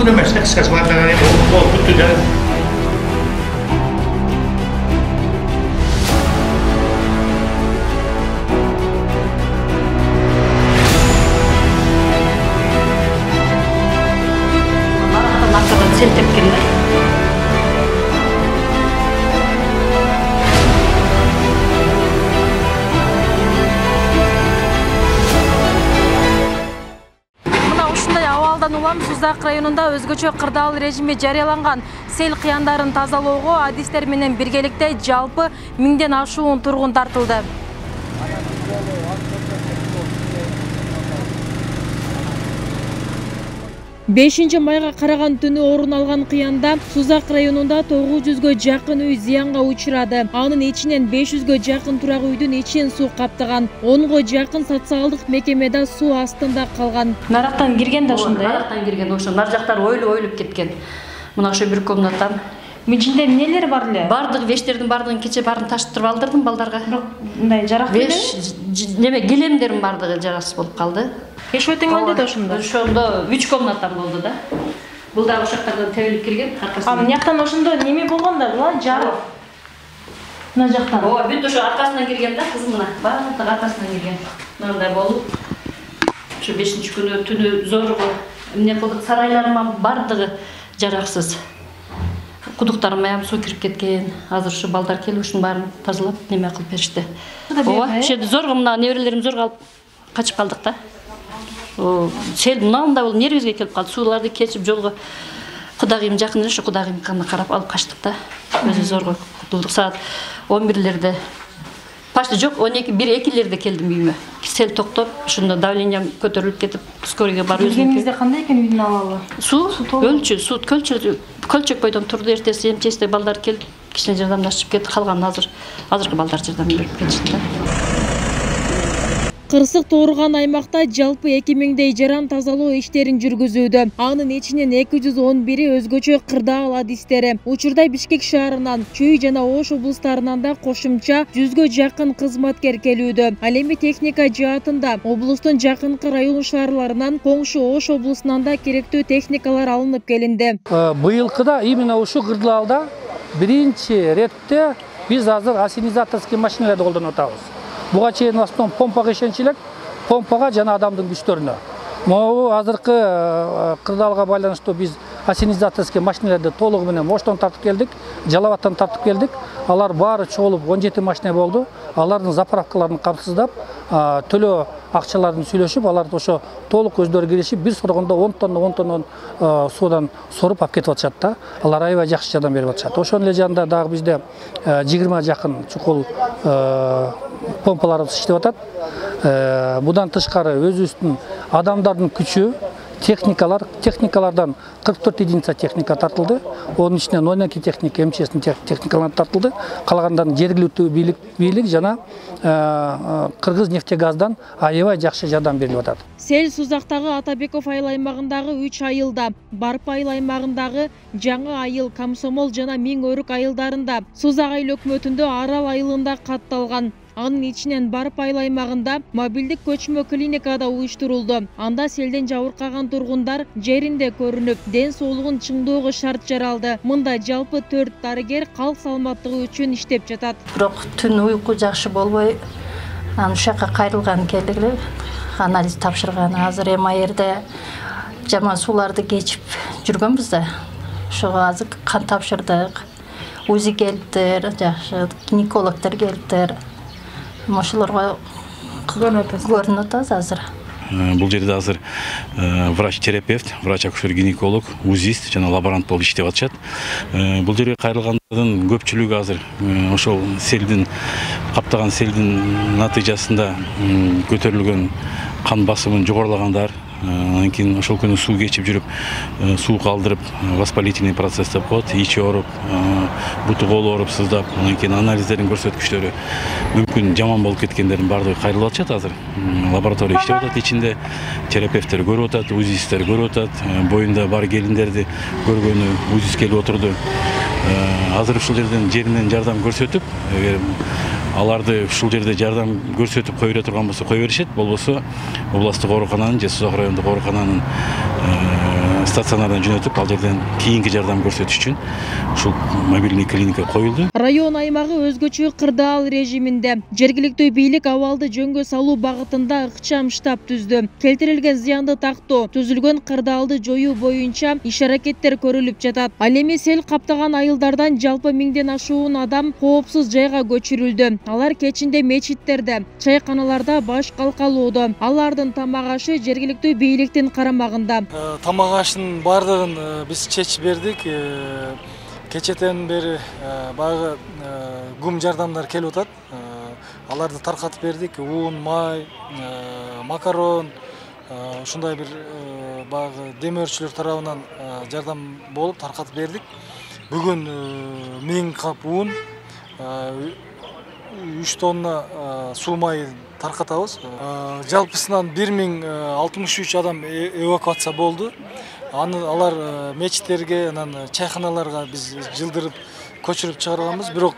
мүмкүн эмес да кыскасы баардыгы болуп бүттү да. Сел тепкен да. Сузак районунда өзгөчө кырдаал режими жарыяланган. Сел кыяндарын тазалоого адистер менен биргеликте жалпы 1000ден ашуун тургун тартылды. 5 майга караган түнү орун алган кыянда Сузак районунда 900гө жакын үй зыянга учурады. Анын ичинен 500гө жакын турак үйдүн ичин суу каптаган. 10го жакын социалдык мекемеде суу астында калган. Нарактан кирген да ушундай. Нарактан кирген ошо. Нар жактар ойлуп кеткен. Мына ошо бир комнатам. Мичинде эмнелер бар эле? Бардык вештердин бардыгын кече барын таштырып алдырдым балдарга. Мындай жарак беле? Неме келемдерим бардыгы жараксыз болуп калды. Эшөтең өлдү да ошондо. Ошондо 3 комнатам болду да. Бул дагы ошактардан тебилип кирген, аркасынан. А мынаяктан ошондо неме болгон да, була жарык. Мына жактан. Ооба, бүт ошо аркасынан кирген да, кызым мына. Бардык аркасынан кирген. Мындай болуп. Ошо 5-күнү түнү зорго эмне кылдык, сарайларыма бардыгы жараксыз. Кудуктарыма ham суу кирип кеткен. Азыр ушу балдар келип ушунун баарын тазалап неме кылып беришти. Ооба, ошо зорго мына неберелерим зорго алып качып калдык да. Сел мынандай болуп нервибизге келип калды. Сууларды кечип жолго кудагыйым жакын эле, ошо кудагыйым карап алып качтык да. Өзү зорго кутулдук. Саат 11лерде. Пашты жок, 1-2лерде келдим үйүмө. Сел токтоп, ошондо давлением көтөрүлүп кетип, скорыйга барып өзүм. Келгенибизде кандай экен үйдүн абалы? Суу көлчөк бойдон турду, эртеси эмчесте балдар келип, кичине жардамдашып кетти, калган азыркы балдар жардам берип кетишти да. Кырсык тууруган аймакта жалпы 2000дей жаран тазалоо иштерин жүргүзүүдө. Анын ичинен 211 өзгөчө кырдаал адистери. Учурда Бишкек шаарынан, Чүй жана Ош облустарынан да кошумча 100гө жакын кызматкер келүүдө. Ал эми техника жаатында облустун жакынкы район шаарларынан коңшу Ош облусунан да керектүү техникалар алынып келинди. Быйылкыда именно ушу кырдаалда биринчи иретте биз азыр ассенизаторский машиналарды колдонуп атабыз. Буга чейин основном помпага ишенч элек, помпага жана адамдын күчтөрүнө. Могу азыркы кырдаалга байланыштуу биз ассенизаторский машиналарды толугу менен Оштон тартып келдик, Жалал Абадтан тартып келдик. Алар баары чогулуп 17 машина болду. Алардын заправкаларын камсыздап, төлөө акчаларын сүйлөшүп, аларды ошо толук өздөрү киришип, бир соргондо 10 тонна суудан соруп алып кетип атышат да. Алар аябай жакшы жардам берип атышат. Ошонун эле жанында дагы бизде 20 жакын чукул помпаларыбыз иштеп атат. Будан тышкары өзүбүздүн адамдардын күчү, техникалардан 44 единица техника тартылды. Onun içinden 12 техника, МЧС'nin техникалары тартылды. Калгандарын жергиликтүү бийлик жана Кыргыз нефтегаздан аябай жакшы жардам берип атат. Сел Сузактагы Атабеков айыл аймагындагы 3 айылда, Барпа айыл аймагындагы Жаңы айыл, Комсомол жана Миң Өрүк айылдарында, Сузак айыл өкмөтүндө Арал айылында катталган. Анын ичинен Барпа айыл аймагында мобилдик көчмө клиникада уюштурулду. Анда селден жабыркаган тургундар жеринде көрүнүп, ден соолугун чыңдоого шарт жаралды. Мында жалпы 4 дарыгер калк саламаттыгы үчүн иштеп жатат. Бирок түн уйку жакшы болбой, аны ушакка кайрылган келдик. Анализ тапшырган. Азыр эми аерде жаман сууларды кечип жүргөнбүз да. Ошого азыр кан тапшырдык. УЗИ келиптир, жакшы гинекологдор келиптир. Ошолорго көрүнүп атат азыр. Бул жерде азыр врач-терапевт, врач-акушер-гинеколог, УЗИст жана лаборант болуп иштеп атышат. Бул жерге кайрылгандардын көпчүлүгү азыр ошол селдин каптаган селдин натыйжасында көтөрүлгөн кан басымын жогорулагандар. Анан кийин ошол күнү суу кечип жүрүп, суу калдырып, воспалительный процесс деп коет, ичи ооруп, буту колу ооруп, сыздап, анан кийин анализдердин көрсөткүчтөрү мүмкүн жаман болуп кеткендердин баардыгы кайрылып атышат азыр. Лаборатория иштеп атат, ичинде терапевттер көрүп атат, УЗИсттер көрүп атат, боюнда бар келиндерди көргөнү УЗИс келип отурду. Азыр ушул жеринен жардам көрсөтүп, аларды ушул жерде жардам көрсөтүп кое бере турган болсо кое беришет, болбосо областтык оорукананын же Сузак райондук оорукананын стационардан жөнөтүп, ал жерден кийинки жардам көрсөтүш үчүн ушул мобильный клиника коюлду. Район аймагы өзгөчө кырдаал режиминде. Жергиликтүү бийлик абалды жөнгө салуу багытында ыкчам штаб түздү. Келтирилген зыянды тактоо, түзүлгөн кырдаалды жоюу боюнча иш-аракеттер көрүлүп жатат. Ал эми сел каптаган айылдардан жалпы 1000ден ашуун адам коопсуз жайга көчүрүлдү. Алар кечинде мечиттерде, чайканаларда баш калкалоодо. Алардын тамак ашы жергиликтүү бийликтин карамагында. Тамак ашынын бардыгын биз чечип бердик. Кечетен бери баягы гум жардамдар келип атат. Аларды таркатып бердик. Un, май, макарон, ушундай бир баягы демөөрчүлөр тарабынан жардам болуп таркатып бердик. Бүгүн 1000 кап un, 3 тонна суу май таркатабыз. Жалпысынан 1063 адам эвакуация болду. Алар мечиттерге, анан чайканаларга биз жылдырып көчүрүп чыгарганбыз. Бирок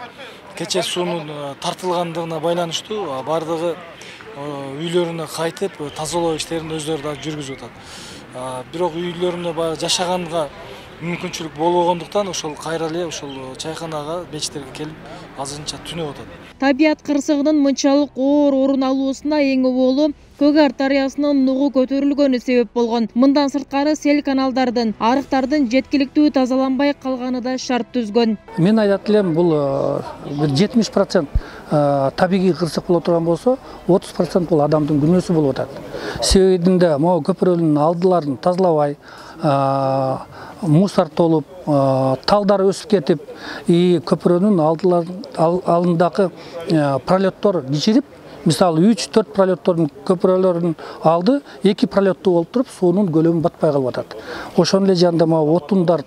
кече суунун тартылгандыгына байланыштуу бардыгы үйлөрүнө кайтып тазалоо иштерин өздөрү да жүргүзүп атат. Бирок үйлөрүнө баягы жашаганга мүмкүнчүлүк болбогондуктан ошол кайра эле ошол чайканага, мечиттерге келип азырынча түнөп атат. Табиат кырсыгынын мынчалык оор орун алуусуна эң оболу Көгар дарыясынын нугу көтөрүлгөнү себеп болгон. Мындан сырткары сел каналдардын, арыктардын жеткиликтүү тазаланбай калганы да шарт түзгөн. Мен айтат элем, бул 70% табигый кырсык боло турган болсо, 30% бул адамдын күнөөсү болуп атат. Себебинде могу көпүрөнүн алдыларын тазалабай, мусор толуп, талдар өсүп кетип, көпүрөнүн алдындагы пролеттор кичирип, мисалы 3-4 пролеттордун көпүрөлөрүнүн алды 2 пролеттуу болуп туруп, суунун көлөмү батпай калып атат. Ошон эле жанда отундар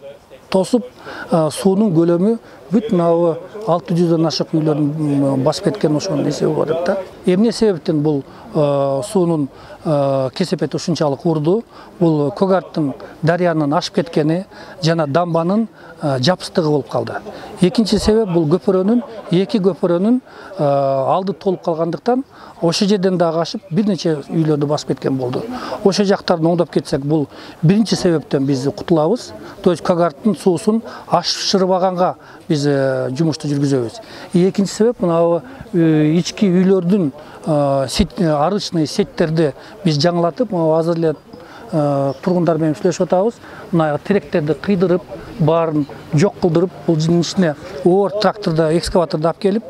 тосуп, суунун көлөмү бүт 600дөн ашык үйлөрдүн басып кеткен ошонун эсеби болуп атат да. Эмне себептен бул суунун кесепети ушунчалык урду? Бул Көгардын дарыянын ашып кеткени жана дамбанын жапсыздыгы болуп калды. Экинчи себеп бул эки көпүрөнүн алды толуп калгандыктан ошо жерден дагы ашып бир нече үйлөрдү басып кеткен болду. Ошо жактарын оңдоп кетсек, бул биринчи себептен биз кутулабыз. То есть Көгардын суусун ашырбаганга биз жумушту жүргүзөбүз. Экинчи себеп мына ички үйлөрдүн арычный сеттерди биз жаңылатып, азыр эле тургундар менен сүйлөшүп атабыз. Мына теректерди кыйдырып, баарын жок кылдырып, бул ичине оор тракторда, экскаваторда алып келип,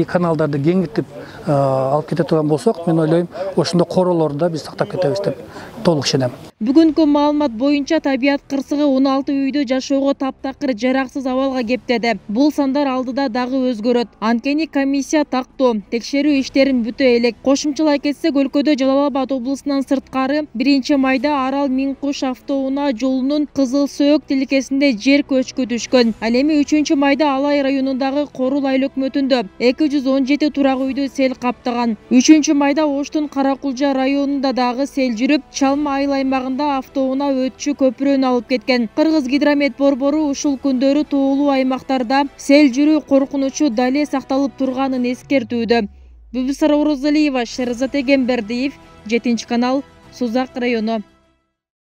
каналдарды кеңиртип алып кете турган болсок, мен ойлойм, ошондо королорду да биз сактап кетебиз деп толук ишенем. Бүгүнкү маалымат боюнча табиат кырсыгы 16 үйдө жашоого таптакыр жараксыз абалга кептеди. Бул сандар алдыда дагы өзгөрөт. Анткени комиссия тактоо, текшерүү иштерин бүтө элек. Кошумчалай кетсек, өлкөдө Жалал Абад облусунан сырткары 1-майда Арал-Миң-Куш автоунаа жолунун Кызыл Сөөк тилкесинде жер көчкү түшкөн. Ал эми 3-майда Алай районундагы Корул айыл өкмөтүндө 217 турак үйдү сел каптаган. 3-майда Оштун Каракулжа районунда дагы сел жүрүп, Чалма айыл аймагында автоунаа өтчү көпүрөнү алып кеткен. Кыргыз гидромет борбору ушул күндөрү тоолуу аймактарда сел жүрүү коркунучу дале сакталып турганын эскертүүдө. Бүбүсара Орозалиева, Шерзат Эгембердиев, 7 канал, Сузак району.